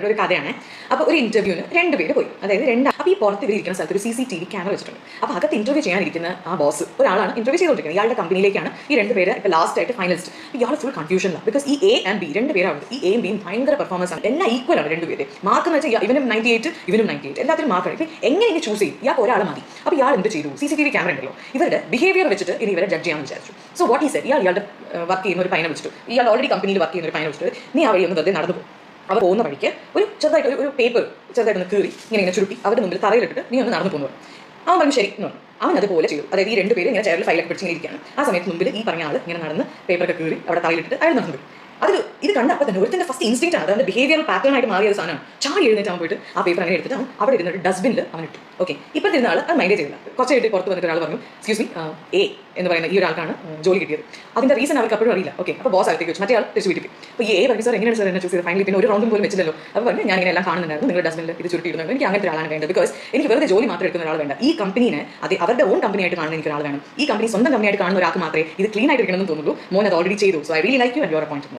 ഒരു കഥയാണ്. അപ്പോൾ ഒരു ഇന്റർവ്യൂവിന് രണ്ടുപേര് പോയി, അതായത് അപ്പോൾ ഈ പുറത്ത് ഇരിക്കുന്ന സ്ഥലത്ത് ഒരു CCTV ക്യാമറ വെച്ചിട്ടുണ്ട്. അപ്പോൾ അകത്ത് ഇന്റർവ്യൂ ചെയ്യാനിരിക്കുന്ന ആ ബോസ് ഒരാളാണ് ഇന്റർവ്യൂ ചെയ്തുകൊണ്ടിരിക്കുന്നത്. ഇയാളുടെ കമ്പനിയിലേക്കാണ് ഈ രണ്ടുപേര് ഇപ്പോൾ ലാസ്റ്റ് ആയിട്ട് ഫൈനലിസ്റ്റ്. ഇയാൾ ഫുൾ കൺഫ്യൂഷനിലാണ്. ബിക്കോസ് ഈ A and B രണ്ടുപേരാണ്. ഈ A യും B യും ഭയങ്കര പെർഫോമൻസ് ആണ്, എല്ലാം ഈക്വൽ ആണ് രണ്ടുപേര്. മാർക്ക് എന്ന് വെച്ചാൽ ഇവനും 98 ഇവനും 98, എല്ലാത്തിനും മാർക്കാണ്. ഇപ്പം എങ്ങനെ ഇനി ചൂസ് ചെയ്യും? ഇയാൾക്ക് ഒരാൾ മതി. അപ്പോൾ ഇയാൾ എന്ത് ചെയ്തു? CCTV ക്യാമറ ഉണ്ടല്ലോ, ഇവരുടെ ബിഹേവിയർ വെച്ചിട്ട് ഇനി ഇവരെ ജഡ്ജ് ചെയ്യാമെന്ന് വിചാരിച്ചു. സോ വാട്ട് ഈസ് ഇയാളുടെ വർക്ക് ചെയ്യുന്ന ഒരു പയ്യനെ വിളിച്ചിട്ട്, ഇയാൾ ഓൾറെഡി കമ്പനിയിൽ വർക്ക് ചെയ്യുന്ന ഒരു പയ്യനെ വിളിച്ചിട്ട്, നീ ആ വഴി ഒന്ന് വെറുതെ നടന്നു പോകും. അവർ പോകുന്ന വഴിക്ക് ഒരു ചെറുതായിട്ട് ഒരു പേപ്പർ ചെറുതായിട്ടൊന്ന് കീറി ഇങ്ങനെ ചുരുട്ടി അവരുടെ മുമ്പിൽ തറയിലിട്ടിട്ട് നീ ഒന്ന് നടന്നു പോകുന്നു. അവൻ പറഞ്ഞു ശരി എന്ന് പറഞ്ഞു. അവൻ അതുപോലെ ചെയ്തു. അതായത് ഈ രണ്ടുപേരും ഇങ്ങനെ ചെയറിൽ ഫയലൊക്കെ പിടിച്ചിങ്ങനെ ഇരിക്കുകയാണ്. ആ സമയത്ത് മുമ്പിൽ ഈ പറഞ്ഞ ആൾ ഇങ്ങനെ നടന്ന് പേപ്പറൊക്കെ കീറി അവിടെ തറയിലിട്ടിട്ട് അയാൾ നടന്നു പോയി. ഇത് കണ്ട അപ്പോൾ തന്നെ ഒരുത്തൻ്റെ ഫസ്റ്റ് ഇൻസ്റ്റിങ്റ്റ് ആണ്, അതായത് ബിഹേവിയറൽ പാറ്റേൺ ആയിട്ട് മാറിയ ഒരു സാധനമാണ്. ചാടി എഴുന്നേറ്റ് അവൻ പോയിട്ട് ആ പേപ്പർ അങ്ങനെ എടുത്തിട്ട് അവൻ അവിടെ ഇരുന്നിട്ട് ഡസ്റ്റ്ബിനിൽ അവൻ ഇട്ടു. ഓക്കെ, ഇപ്പോഴത്തെ ഇരുന്ന ആൾ അത് മൈൻഡ് ചെയ്തില്ല. കുറച്ച് കഴിഞ്ഞിട്ട് പുറത്ത് വന്നിട്ട് ഒരാൾ പറഞ്ഞു, എക്സ്ക്യൂസ് മീ, A എന്ന് പറയുന്ന ഈ ഒരാൾക്കാണ് ജോലി കിട്ടിയത്. അതിൻ്റെ റീസൺ അവർക്ക് അപ്പോഴും അറിയില്ല. ഓക്കെ, അപ്പോൾ ബോസ് അകത്തേക്ക് വെച്ചു, മറ്റേ ആൾ തിരിച്ചു വീട്ടിൽ. അപ്പോൾ A പറഞ്ഞു, സാർ എങ്ങനെയാണ് സാർ എന്നെ ചൂസ് ചെയ്ത്? ഫൈനലി പിന്നെ ഒരു റൗണ്ടും പോലും വെച്ചില്ലല്ലോ. അപ്പോൾ പറഞ്ഞു, ഞാൻ ഇങ്ങനെ എല്ലാം കാണുന്നുണ്ടായിരുന്നു, നിങ്ങൾ ഡസ്റ്റ്ബിനിൽ ഇത് ചുരുട്ടിയിടുന്നുണ്ട്. എനിക്ക് അങ്ങനത്തെ ഒരാളാണ് വേണ്ടത്. ബിക്കോസ് എനിക്ക് വെറുതെ ജോലി മാത്രം എടുക്കുന്ന ഒരാൾ വേണ്ട. ഈ കമ്പനിനെ അത് അവരുടെ ഓൺ കമ്പനിയായിട്ട് കാണുന്ന എനിക്ക് ഒരാൾ വേണം. ഈ കമ്പനി സ്വന്തം കമ്പനിയായിട്ട് കാണുന്ന ഒരാൾക്ക് മാത്രമേ ഇത് ക്ലീൻ ആയിട്ട് ഇരിക്കണമെന്ന് തോന്നുള്ളൂ. മോൻ അത് ഓൾറെഡി ചെയ്തു. So I really like you and your appointment.